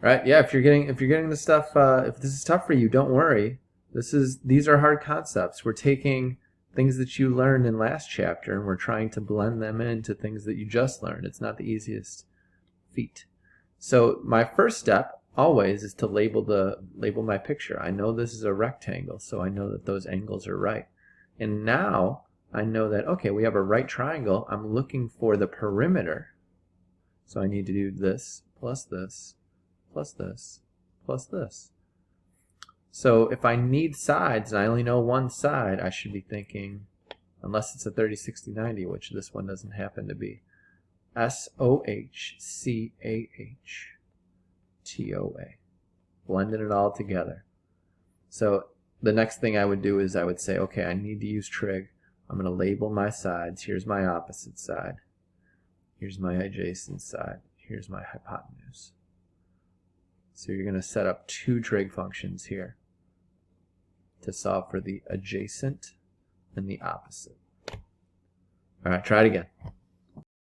Right? Yeah, if you're getting the stuff, if this is tough for you, don't worry. These are hard concepts. We're taking things that you learned in last chapter and we're trying to blend them into things that you just learned. It's not the easiest feat. So my first step always is to label my picture. I know this is a rectangle, so I know that those angles are right. And now I know that, okay, we have a right triangle. I'm looking for the perimeter. So I need to do this plus this plus this plus this. So if I need sides and I only know one side, I should be thinking, unless it's a 30, 60, 90, which this one doesn't happen to be, SOHCAHTOA. Blending it all together. So the next thing I would do is I would say, okay, I need to use trig. I'm going to label my sides. Here's my opposite side. Here's my adjacent side. Here's my hypotenuse. So you're going to set up two trig functions here to solve for the adjacent and the opposite. All right, try it again.